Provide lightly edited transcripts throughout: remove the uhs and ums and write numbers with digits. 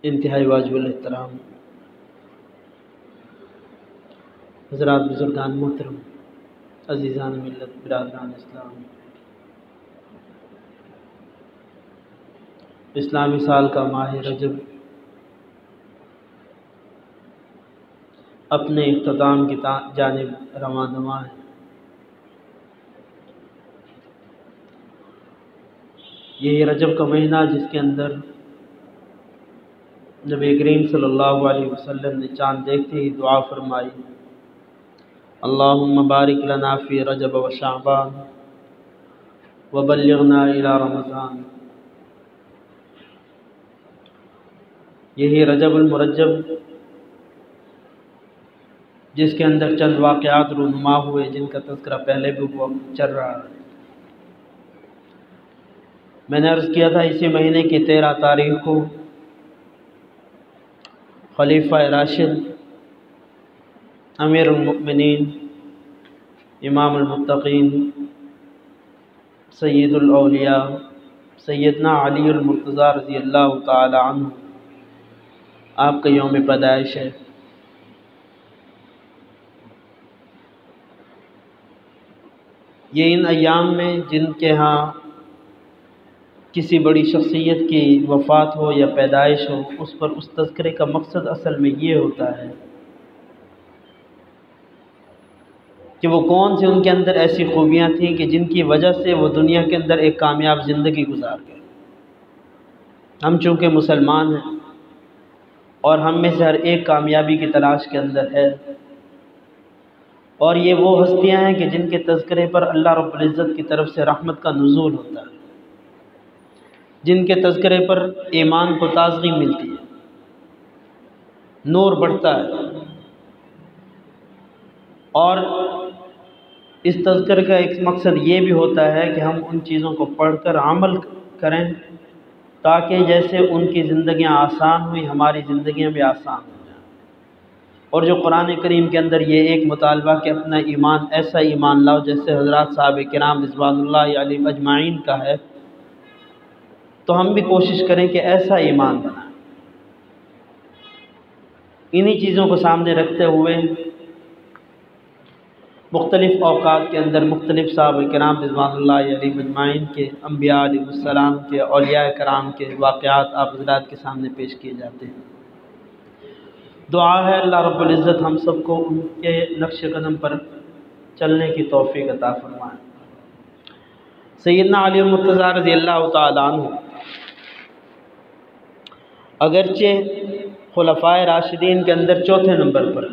इंतहाई वाजिबुल एहतराम हज़रात, बुज़ुर्गान मोहतरम, अज़ीज़ान मिल्लत, बिरादरान इस्लाम, इस्लामी साल का माह रजब अपने इख्तिताम की जानिब रवां है। यही रजब का महीना जिसके अंदर नबी करीम सल्लल्लाहु अलैहि वसल्लम ने चाँद देखते ही दुआ फरमाई, अल्लाहुम्मा बारिक लना फ़ी रजब व शाबान व बल्लिगना इला रमज़ान। यही रजबुल मुरज्जब जिसके अंदर चंद वाक़यात रूनुमा हुए जिनका तज़किरा पहले भी चल रहा है। मैंने अर्ज़ किया था इसी महीने की 13 तारीख़ को खलीफा राशिद अमीरुल मुमिनीन इमामुल मुत्तक़ीन सय्यदुल औलिया सैयदना अलीउल मुर्तज़ा रज़ियल्लाहु ताला अन्हु आपका यौम पैदाइश है। ये इन अय्याम में जिनके यहाँ किसी बड़ी शख्सियत की वफ़ात हो या पैदाइश हो, उस पर उस तज़किरे का मकसद असल में ये होता है कि वो कौन सी उनके अंदर ऐसी खूबियाँ थीं कि जिनकी वजह से वो दुनिया के अंदर एक कामयाब ज़िंदगी गुजार गए। हम चूँकि मुसलमान हैं और हम में से हर एक कामयाबी की तलाश के अंदर है, और ये वो हस्तियाँ हैं कि जिनके तज़किरे पर अल्लाह रब्बुल इज़्ज़त की तरफ से रहमत का नुज़ूल होता है, जिनके तज़किरे पर ईमान को ताज़गी मिलती है, नूर बढ़ता है। और इस तज़किरे का एक मकसद ये भी होता है कि हम उन चीज़ों को पढ़कर अमल करें ताकि जैसे उनकी ज़िंदगियाँ आसान हुई हमारी ज़िंदगियाँ भी आसान हो जाएँ। और जो कुरान करीम के अंदर ये एक मुतालबा कि अपना ईमान ऐसा ईमान लाओ जैसे हज़रात साहब किराम रिज़वानुल्लाहि अलैहिम अजमाइन का है, तो हम भी कोशिश करें कि ऐसा ईमान बनाएं। इन्हीं चीज़ों को सामने रखते हुए मुख्तलिफ़ औक़ात के अंदर मुख्तलिफ़ साहब किराम रिज़वानुल्लाहि अलैहिम अजमाइन के, अम्बिया अलैहिमुस्सलाम के, औलिया कराम के वाक़यात आप हज़रात के सामने पेश किए जाते हैं। दुआ है अल्लाह रब्बुल इज़्ज़त हम सबको उनके नक्श कदम पर चलने की तौफ़ीक़ अता फ़रमाए। सैयदना अली मुर्तज़ा रज़ियल्लाहु ताला अन्हु अगरचे खुलफ़ाए राशिदीन के अंदर चौथे नंबर पर,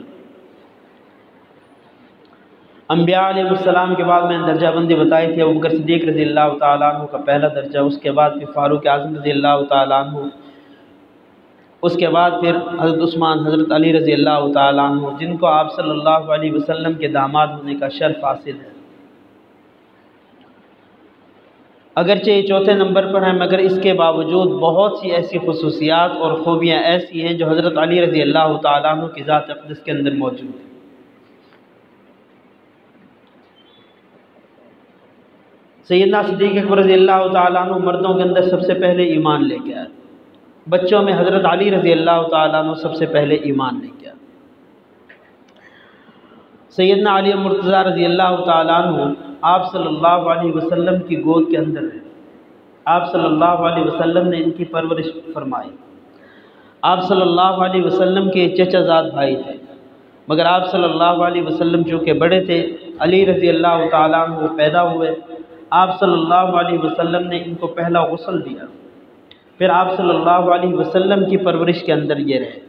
अम्बिया अलैहिमुस्सलाम के बाद मैंने दर्जाबंदी बताई थी। अबू बकर सिद्दीक़ रज़ियल्लाहु ताला अन्हु का पहला दर्जा, उसके बाद फिर फ़ारूक आज़म रज़ियल्लाहु ताला अन्हु, उसके बाद फिर हज़रत उस्मान, हज़रत अली रज़ियल्लाहु ताला अन्हु, जिनको आप सल्लल्लाहु अलैहि वसल्लम के दामाद होने का शर्फ़ हासिल है। अगरचे ये चौथे नंबर पर हैं, मगर इसके बावजूद बहुत सी ऐसी खुसूसियात और ख़ूबियाँ ऐसी हैं जो हज़रत अली रज़ियल्लाहु ताला अन्हु की ज़ात अक़दस के अंदर मौजूद हैं। सैयदना सिद्दीक़ अकबर रज़ियल्लाहु ताला अन्हु मर्दों के अंदर सबसे पहले ईमान लेके आए। बच्चों में हज़रत अली रज़ियल्लाहु ताला अन्हु सबसे पहले ईमान लेके आए। सैयदना अली मुर्तज़ा रज़ियल्लाहु ताला अन्हु आप सल्लल्लाहु अलैहि वसल्लम की गोद के अंदर है। आप सल्लल्लाहु अलैहि वसल्लम ने इनकी परवरिश फरमाई। आप सल्लल्लाहु अलैहि वसल्लम के चचाज़ाद भाई थे, मगर आप सल्लल्लाहु अलैहि वसल्लम चूँकि बड़े थे, अली रज़ियल्लाहु ताला अन्हु पैदा हुए। आप सल्लल्लाहु अलैहि वसल्लम ने इनको पहला गुस्ल दिया, फिर आप सल्लल्लाहु अलैहि वसल्लम की परवरिश के अंदर ये रहे।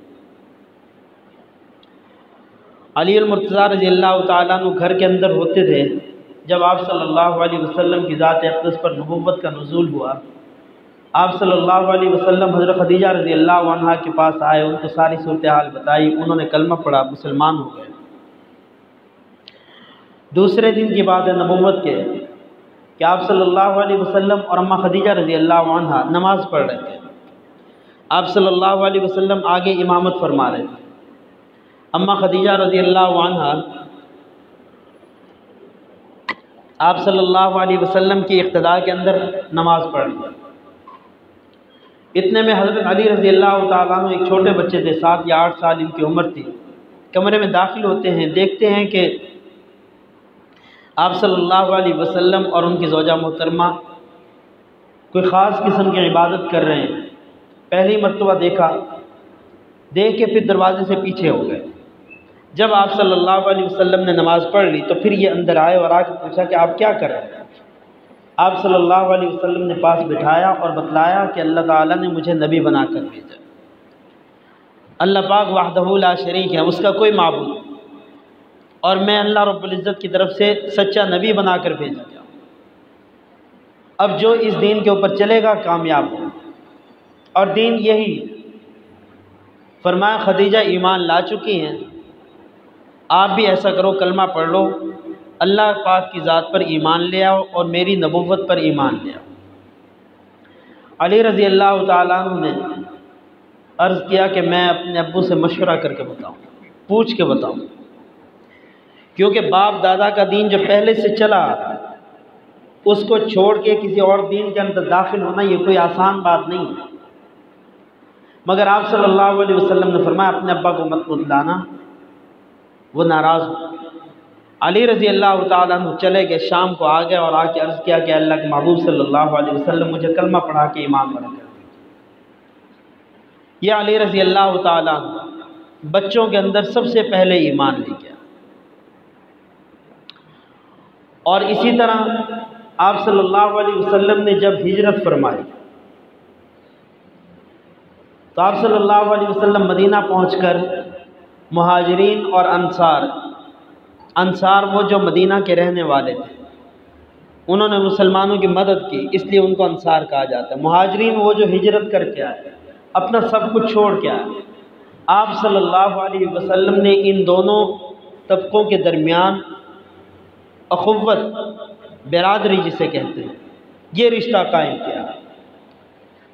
अली मुर्तज़ा रज़ियल्लाहु ताला अन्हु घर के अंदर होते थे। जब आप सल्लल्लाहु अलैहि वसल्लम की ज़ात अक़दस पर नबुव्वत का नुज़ूल हुआ, आप सल्लल्लाहु अलैहि वसल्लम हज़रत खदीजा रज़ियल्लाहु अन्हा के पास आए, उनको सारी सूरत हाल बताई, उन्होंने कलमा पढ़ा, मुसलमान हो गए। दूसरे दिन की बात है नबुव्वत के कि आप सल्लल्लाहु अलैहि वसल्लम और अम्मा खदीजा रज़ियल्लाहु अन्हा नमाज़ पढ़ रहे थे। आप सल्लल्लाहु अलैहि वसल्लम आगे इमामत फरमा रहे थे। अम्मा खदीजा रज़ियल्लाहु अन्हा आप सल्लल्लाहु अलैहि वसल्लम की इक़्तिदा के अंदर नमाज़ पढ़ रही। इतने में हज़रत अली रज़ी अल्लाह ताला अन्हु एक छोटे बच्चे थे, 7 या 8 साल इनकी उम्र थी, कमरे में दाखिल होते हैं, देखते हैं कि आप सल्लल्लाहु अलैहि वसल्लम और उनकी ज़ौजा मोहतरमा कोई ख़ास किस्म की इबादत कर रहे हैं। पहली मरतबा देखा, देख के फिर दरवाजे से पीछे हो गए। जब आप सल्लल्लाहु अलैहि वसल्लम ने नमाज़ पढ़ ली तो फिर ये अंदर आए और आके पूछा कि आप क्या कर रहे हैं। आप सल्लल्लाहु अलैहि वसल्लम ने पास बिठाया और बतलाया कि अल्लाह ताला ने मुझे नबी बना कर भेजा। अल्लाह पाक वहदहू ला शरीक है, उसका कोई माबूद, और मैं अल्लाह रब्बुल इज़्ज़त की तरफ से सच्चा नबी बना कर भेजा गया। अब जो इस दीन के ऊपर चलेगा कामयाब हो। और दीन यही फरमाया, खदीजा ईमान ला चुकी हैं, आप भी ऐसा करो, कलमा पढ़ लो, अल्लाह पाक की ज़ात पर ईमान ले आओ और मेरी नबुव्वत पर ईमान ले आओ। अली रज़ी अल्लाह ताला अन्हु ने अर्ज़ किया कि मैं अपने अब्बू से मशवरा करके बताऊँ, पूछ के बताऊँ, क्योंकि बाप दादा का दीन जो पहले से चला उसको छोड़ के किसी और दीन के अंदर दाखिल होना ये कोई आसान बात नहीं है। मगर आप सल्लल्लाहु अलैहि वसल्लम ने फरमाया अपने अब्बा को मत बुलाना, वो नाराज़ हो। अली रज़ी अल्लाह ताला अन्हु चले गए, शाम को आ गए और आके अर्ज़ किया कि अल्लाह के महबूब सल्लल्लाहु अलैहि वसल्लम मुझे कलमा पढ़ा के ईमान बना कर दीजिए। ये अली रज़ी अल्लाह ताला अन्हु बच्चों के अंदर सबसे पहले ईमान ले गया। और इसी तरह आप सल्लल्लाहु अलैहि वसल्लम ने जब हिजरत फरमाई तो आप सल्लल्लाहु अलैहि वसल्लम मदीना पहुंचकर मुहाजिरीन और अंसार वो जो मदीना के रहने वाले थे, उन्होंने मुसलमानों की मदद की, इसलिए उनको अंसार कहा जाता है। मुहाजिरीन वो जो हिजरत करके आए, अपना सब कुछ छोड़ के आए। आप सल्लल्लाहु अलैहि वसल्लम ने इन दोनों तबकों के दरमियान अखुव्वत, बिरादरी जिसे कहते हैं, ये रिश्ता कायम किया।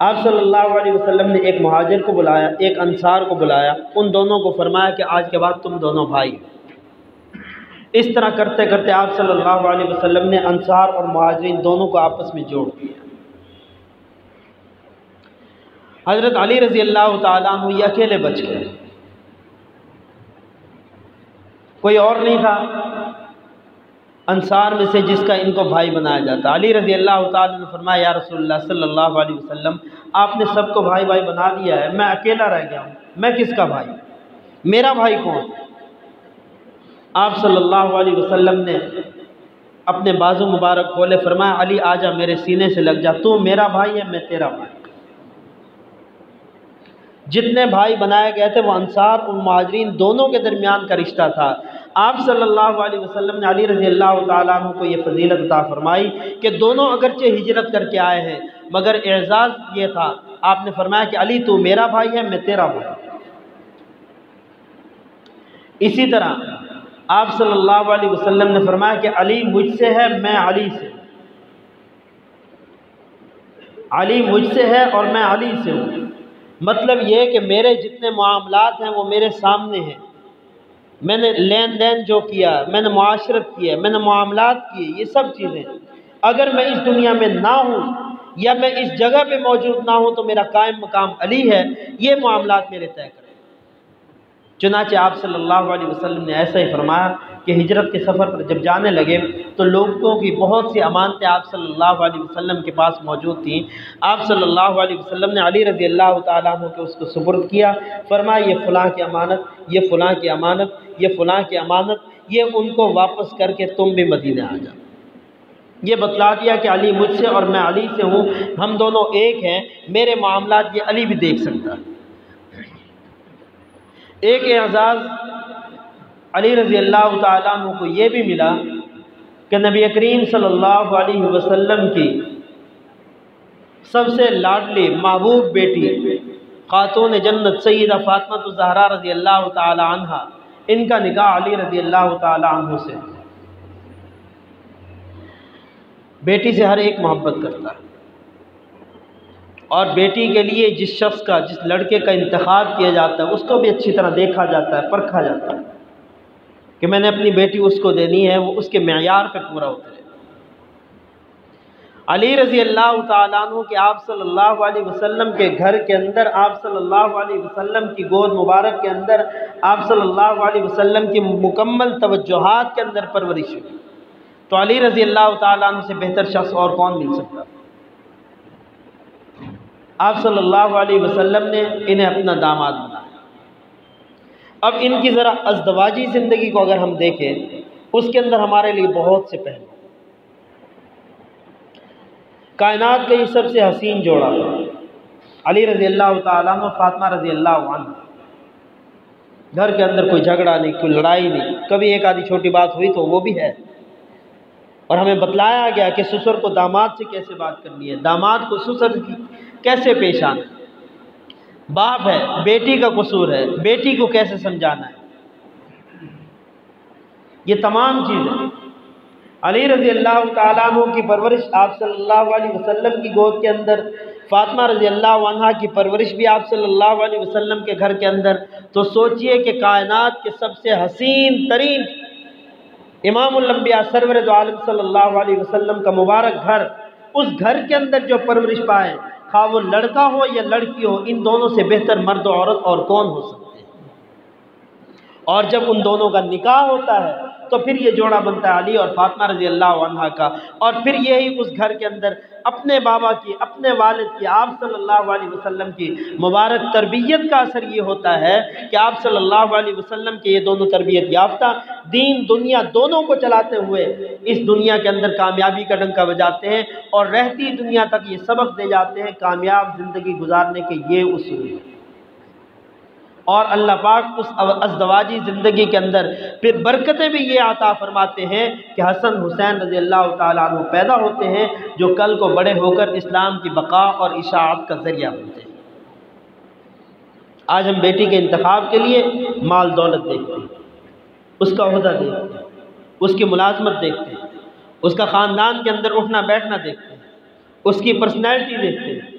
आप सल्लल्लाहु अलैहि वसल्लम ने एक मुहाजिर को बुलाया, एक अंसार को बुलाया, उन दोनों को फरमाया कि आज के बाद तुम दोनों भाई। इस तरह करते करते आप सल्लल्लाहु अलैहि वसल्लम ने अंसार और मुहाजिरीन दोनों को आपस में जोड़ दिया। हज़रत अली रज़ी अल्लाह ताला अन्हु ये अकेले बच गए, कोई और नहीं था अंसार में से जिसका इनको भाई बनाया जाता। अली रज़ी अल्लाह ताला ने फरमाया, या रसूलुल्लाह सल्लल्लाहु अलैहि वसल्लम, आपने सबको भाई भाई बना दिया है, मैं अकेला रह गया हूँ, मैं किसका भाई, मेरा भाई कौन? आप सल्लल्लाहु अलैहि वसल्लम ने अपने बाजू मुबारक खोले, फरमाया अली आजा, मेरे सीने से लग जा, तू मेरा भाई है, मैं तेरा भाई। जितने भाई बनाए गए थे वो अंसार और मुहाजिरीन दोनों के दरमियान का रिश्ता था। आप सल्लल्लाहु अलैहि वसल्लम ने अली रज़ी अल्लाह ताला अन्हु को ये फजीलत अता फरमाई कि दोनों अगरचे हिजरत करके आए हैं, मगर एजाज़ ये था, आपने फरमाया कि अली तू मेरा भाई है, मैं तेरा भाई। इसी तरह आप सल्लल्लाहु अलैहि वसल्लम ने फरमाया कि अली मुझसे है, मैं अली से, अली मुझसे है और मैं अली से हूँ। मतलब ये कि मेरे जितने मामलात हैं वो मेरे सामने हैं, मैंने लेन देन जो किया, मैंने मुआशरत किया, मैंने मामलात किए, ये सब चीज़ें अगर मैं इस दुनिया में ना हूँ या मैं इस जगह पे मौजूद ना हूँ तो मेरा कायम मकाम अली है, ये मामलात मेरे तय करें। चुनाचे आप सल्लल्लाहु अलैहि वसल्लम ने ऐसा ही फरमाया कि हिजरत के सफ़र पर जब जाने लगे तो लोगों की बहुत सी अमानतें आप सल्लल्लाहु अलैहि वसल्लम के पास मौजूद थीं। आप सल्लल्लाहु अलैहि वसल्लम ने अली रज़ी अल्लाह ताला अन्हु के उसको सुपुर्द किया, फरमाया ये फ़लाँ की अमानत, ये फ़लाँ की अमानत, ये फ़लाँ की अमानत, ये उनको वापस करके तुम भी मदीने आ जाओ। ये बतला दिया कि अली मुझसे और मैं अली से हूँ, हम दोनों एक हैं, मेरे मामलात ये अली भी देख सकता है। एक एजाज़ अली रज़ी अल्लाह ताला अन्हु को ये भी मिला कि नबी करीम सल्लल्लाहु अलैहि वसल्लम की सबसे लाडली महबूब बेटी खातून जन्नत सैयदा फातिमा ज़हरा रज़ी अल्लाह ताला अन्हा, इनका निकाह अली रज़ी अल्लाह ताला अन्हु से। बेटी से हर एक मोहब्बत करता है और बेटी के लिए जिस शख्स का, जिस लड़के का इंतखाब किया जाता है उसको भी अच्छी तरह देखा जाता है, परखा जाता है कि मैंने अपनी बेटी उसको देनी है, वो उसके मेयार पे पूरा उतरे। अली रज़ी अल्लाह ताला अन्हु के आप सल्लल्लाहु अलैहि वसल्लम के घर के अंदर, आप सल्लल्लाहु अलैहि वसल्लम की गोद मुबारक के अंदर, आप सल्लल्लाहु अलैहि वसल्लम की मुकम्मल तवज्जुहात के अंदर परवरिश हुई। तो अली रज़ी अल्लाह ताला अन्हु से बेहतर शख्स और कौन मिल सकता। आप सल्लल्लाहु अलैहि वसल्लम ने इन्हें अपना दामाद बनाया। अब इनकी ज़रा अज़दवाजी ज़िंदगी को अगर हम देखें, उसके अंदर हमारे लिए बहुत से पहलू। कायनात का ये सबसे हसीन जोड़ा था, अली रज़ी अल्लाह ताला अन्हु, फातिमा रज़ी अल्लाह अन्हा। घर के अंदर कोई झगड़ा नहीं, कोई लड़ाई नहीं, कभी एक आधी छोटी बात हुई तो वो भी है। और हमें बतलाया गया कि ससुर को दामाद से कैसे बात करनी है, दामाद को ससुर की कैसे पेश आना है। बाप है, बेटी का कसूर है, बेटी को कैसे समझाना है, ये तमाम चीज़ें। अली रज़ी अल्लाह ताला अन्हु की परवरिश आप सल्लल्लाहु अलैहि वसल्लम की गोद के अंदर, फातिमा रज़ी अल्लाह अन्हा की परवरिश भी आप सल्लल्लाहु अलैहि वसल्लम के घर के अंदर। तो सोचिए कि कायनात के सबसे हसीन तरीन इमामुल अंबिया सरवर दो आलम सल्लल्लाहु अलैहि वसल्लम का मुबारक घर, उस घर के अंदर जो परवरिश पाए, खा वो लड़का हो या लड़की हो, इन दोनों से बेहतर मर्द औरत और कौन हो सकते हैं। और जब उन दोनों का निकाह होता है तो फिर ये जोड़ा बनता है अली और फातिमा रज़ी अल्लाह अन्हा का। और फिर यही उस घर के अंदर अपने बाबा की, अपने वालिद की, आप सल्लल्लाहु अलैहि वसल्लम की मुबारक तरबियत का असर ये होता है कि आप सल्लल्लाहु अलैहि वसल्लम के ये दोनों तरबियत याफ्ता दीन दुनिया दोनों को चलाते हुए इस दुनिया के अंदर कामयाबी का डंका बजाते हैं और रहती दुनिया तक ये सबक दे जाते हैं कामयाब ज़िंदगी गुजारने के ये उसूल हैं। और अल्लाह पाक उस अज़दवाजी ज़िंदगी के अंदर फिर बरकतें भी ये आता फरमाते हैं कि हसन हुसैन रज़ी अल्लाह ताला अन्हु पैदा होते हैं, जो कल को बड़े होकर इस्लाम की बका और इशाअत का ज़रिया बनते हैं। आज हम बेटी के इंतखाब के लिए माल दौलत देखते हैं, उसका ओहदा देखते हैं, उसकी मुलाजमत देखते हैं, उसका ख़ानदान के अंदर उठना बैठना देखते हैं, उसकी पर्सनैलिटी देखते हैं।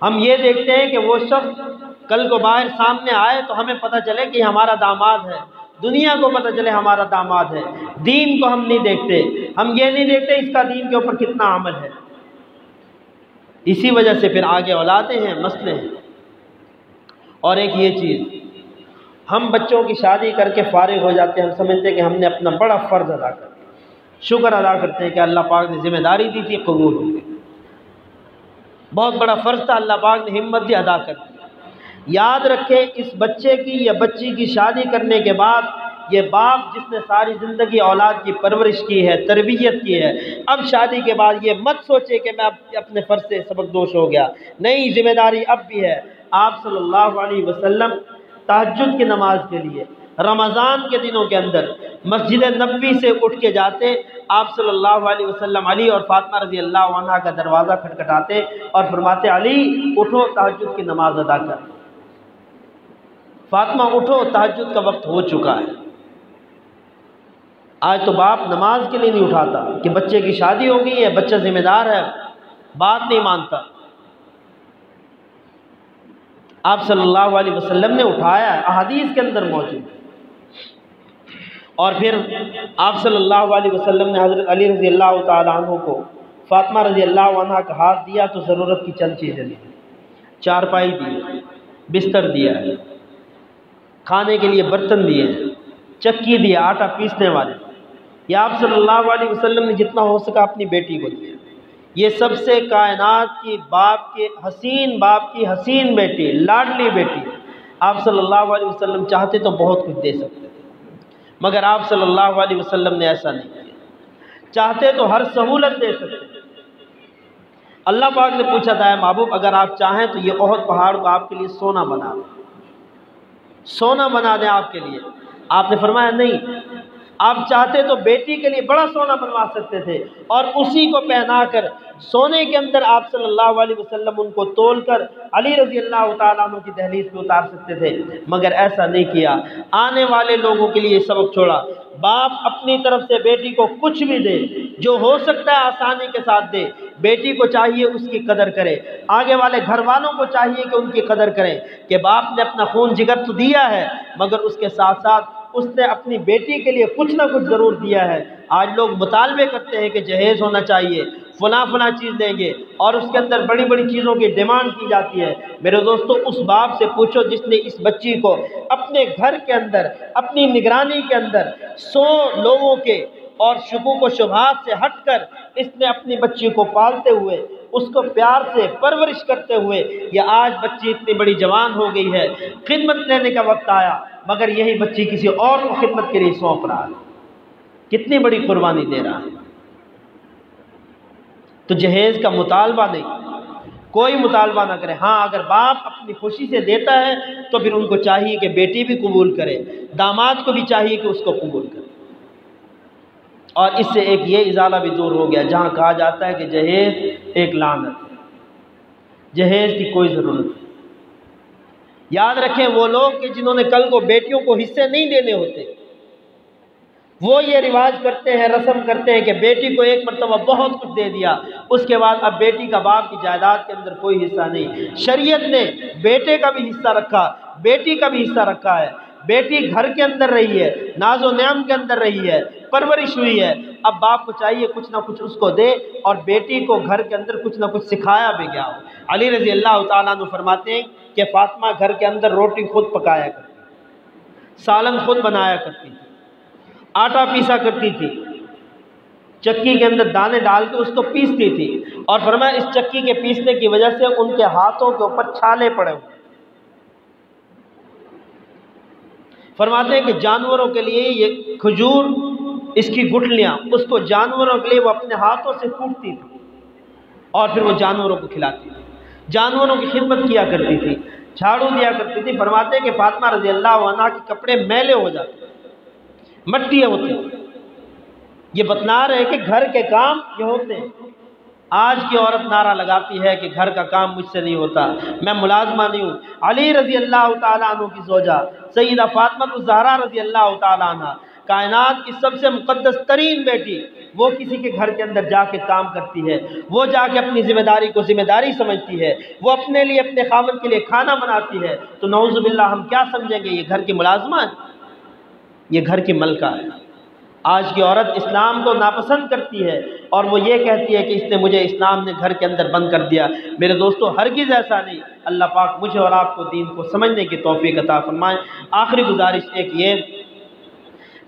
हम ये देखते हैं कि वो शख्स कल को बाहर सामने आए तो हमें पता चले कि हमारा दामाद है, दुनिया को पता चले हमारा दामाद है। दीन को हम नहीं देखते, हम ये नहीं देखते इसका दीन के ऊपर कितना अमल है। इसी वजह से फिर आगे औलादे हैं, मसले हैं। और एक ये चीज़, हम बच्चों की शादी करके फारिग हो जाते हैं, हम समझते हैं कि हमने अपना बड़ा फ़र्ज़ अदा कर, शुक्र अदा करते हैं कि अल्लाह पाक ने जिम्मेदारी दी थी, कबूल हो गई, बहुत बड़ा फ़र्ज़ था, अल्लाह पाक ने हिम्मत दी, अदा कर दी। याद रखें, इस बच्चे की या बच्ची की शादी करने के बाद ये बाप जिसने सारी ज़िंदगी औलाद की परवरिश की है, तरबियत की है, अब शादी के बाद ये मत सोचे कि मैं अपने फ़र्ज़ से सबकदोश हो गया। नहीं, ज़िम्मेदारी अब भी है। आप सल्लल्लाहु अलैहि वसल्लम तहज्जुद की नमाज के लिए रमज़ान के दिनों के अंदर मस्जिद नबवी से उठ के जाते, आप सल्लल्लाहु अलैहि वसल्लम अली और फातिमा रज़ी अल्लाह अन्हा का दरवाज़ा खटखटाते और फरमाते, अली उठो, तहज्जुद की नमाज अदा कर। फातिमा उठो, तहज्जुद का वक्त हो चुका है। आज तो बाप नमाज के लिए नहीं उठाता कि बच्चे की शादी हो गई है, बच्चा जिम्मेदार है, बात नहीं मानता। आप सल्लल्लाहु अलैहि वसल्लम ने उठाया है, अहादीस के अंदर मौजूद। और फिर आप सल्लल्लाहु अलैहि वसल्लम ने हज़रत अली रज़ी अल्लाह ताला अन्हु को फातिमा रज़ी अल्लाह अन्हा का हाथ दिया तो ज़रूरत की चंद चीज़ें दी, चारपाई दी, बिस्तर दिया, खाने के लिए बर्तन दिए, चक्की दिया, आटा पीसने वाले। या आप सल्लल्लाहु अलैहि वसल्लम ने जितना हो सका अपनी बेटी को दिया। ये सबसे कायनात की बाप के हसीन, बाप की हसीन बेटी, लाडली बेटी। आप सल्लल्लाहु अलैहि वसल्लम चाहते तो बहुत कुछ दे सकते थे, मगर आप सल्लल्लाहु अलैहि वसल्लम ने ऐसा नहीं किया। चाहते तो हर सहूलत दे सकते। अल्लाह पाक ने पूछा था, महबूब अगर आप चाहें तो ये ओहद पहाड़ को आपके लिए सोना बना दें, सोना बना दें आपके लिए। आपने फरमाया नहीं, आप चाहते तो बेटी के लिए बड़ा सोना बनवा सकते थे और उसी को पहनाकर सोने के अंदर आप सल्लल्लाहु अलैहि वसल्लम उनको तोलकर अली रज़ी अल्लाह ताला अन्हु की दहलीज पे उतार सकते थे, मगर ऐसा नहीं किया। आने वाले लोगों के लिए सबक छोड़ा। बाप अपनी तरफ से बेटी को कुछ भी दे, जो हो सकता है आसानी के साथ दे। बेटी को चाहिए उसकी कदर करे, आगे वाले घर वालों को चाहिए कि उनकी कदर करें कि बाप ने अपना खून जिगर तो दिया है, मगर उसके साथ साथ उसने अपनी बेटी के लिए कुछ ना कुछ ज़रूर दिया है। आज लोग मुतालबे करते हैं कि जहेज़ होना चाहिए, फ़लाँ चीज़ देंगे, और उसके अंदर बड़ी बड़ी चीज़ों की डिमांड की जाती है। मेरे दोस्तों, उस बाप से पूछो जिसने इस बच्ची को अपने घर के अंदर, अपनी निगरानी के अंदर 100 लोगों के और शुकूक व शुबहात से हटकर इसने अपनी बच्ची को पालते हुए, उसको प्यार से परवरिश करते हुए, ये आज बच्ची इतनी बड़ी जवान हो गई है, खिदमत लेने का वक्त आया, मगर यही बच्ची किसी और को खिदमत के लिए सौंप रहा है। कितनी बड़ी कुर्बानी दे रहा है। तो जहेज़ का मुतालबा नहीं, कोई मुतालबा ना करे। हाँ, अगर बाप अपनी खुशी से देता है तो फिर उनको चाहिए कि बेटी भी कबूल करे, दामाद को भी चाहिए कि उसको कबूल करे। और इससे एक ये इजाला भी दूर हो गया जहाँ कहा जाता है कि जहेज़ एक लानत है, जहेज़ की कोई ज़रूरत नहीं। याद रखें, वो लोग कि जिन्होंने कल को बेटियों को हिस्से नहीं देने होते, वो ये रिवाज करते हैं, रस्म करते हैं कि बेटी को एक मरतबा बहुत कुछ दे दिया, उसके बाद अब बेटी का बाप की जायदाद के अंदर कोई हिस्सा नहीं। शरीयत ने बेटे का भी हिस्सा रखा, बेटी का भी हिस्सा रखा है। बेटी घर के अंदर रही है, नाज़ो नेम के अंदर रही है, परवरिश हुई है, अब बाप को चाहिए कुछ ना कुछ उसको दे, और बेटी को घर के अंदर कुछ ना कुछ सिखाया भी गया हो। अली रज़ी अल्लाह तआला अन्हु फरमाते हैं कि फ़ातिमा घर के अंदर रोटी खुद पकाया करती, सालन खुद बनाया करती थी, आटा पीसा करती थी, चक्की के अंदर दाने डाल के उसको पीसती थी, और फरमाया इस चक्की के पीसने की वजह से उनके हाथों के ऊपर छाले पड़े हुए। फरमाते हैं कि जानवरों के लिए ये खजूर, इसकी गुठलियाँ, उसको जानवरों के लिए वो अपने हाथों से कूटती थी और फिर वो जानवरों को खिलाती थी, जानवरों की खिदमत किया करती थी, झाड़ू दिया करती थी। फरमाते हैं कि फातिमा रज़ी अल्लाह अन्हा के कपड़े मैले हो जाते, मट्टी होती। ये बतला रहे कि घर के काम ये होते हैं। आज की औरत नारा लगाती है कि घर का काम मुझसे नहीं होता, मैं मुलाजमा नहीं हूँ। अली रज़ी अल्लाह तआला अन्हु की ज़ौजा सैयदा फातिमा ज़हरा रज़ी अल्लाह तआला अन्हा, कायनात की सबसे मुक़द्दस तरीन बेटी, वो किसी के घर के अंदर जाके काम करती है, वो जाके अपनी ज़िम्मेदारी को ज़िम्मेदारी समझती है, वो अपने लिए, अपने खामन के लिए खाना बनाती है, तो नऊज़ु बिल्लाह हम क्या समझेंगे ये घर की मुलाजमा है, ये घर की मलका है। आज की औरत इस्लाम को नापसंद करती है और वो ये कहती है कि इसने मुझे, इस्लाम ने घर के अंदर बंद कर दिया। मेरे दोस्तों, हरगिज़ ऐसा नहीं। अल्लाह पाक मुझे और आपको दीन को समझने की तौफीक अता फरमाए। आखिरी गुजारिश एक ये,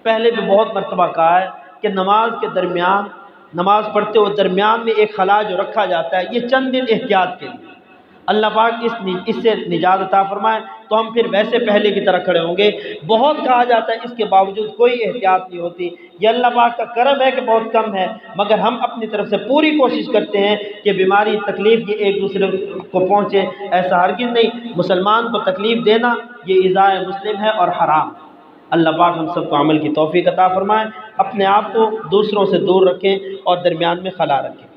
पहले भी बहुत मरतबा कहा है कि नमाज के दरमियान, नमाज पढ़ते हुए दरमियान में एक खला जो रखा जाता है, ये चंद दिन एहतियात के लिए, अल्लाह पाक इससे निजात अता फरमाए तो हम फिर वैसे पहले की तरह खड़े होंगे। बहुत कहा जाता है, इसके बावजूद कोई एहतियात नहीं होती। ये अल्लाह पाक का करम है कि बहुत कम है, मगर हम अपनी तरफ से पूरी कोशिश करते हैं कि बीमारी, तकलीफ़ ये एक दूसरे को पहुँचे, ऐसा हरगिज़ नहीं। मुसलमान को तकलीफ़ देना ये इज़ाए मुस्लिम है और हराम। अल्लाह पाक हम सबको अमल की तौफीक अता फरमाए, अपने आप को दूसरों से दूर रखें और दरमियान में खला रखें।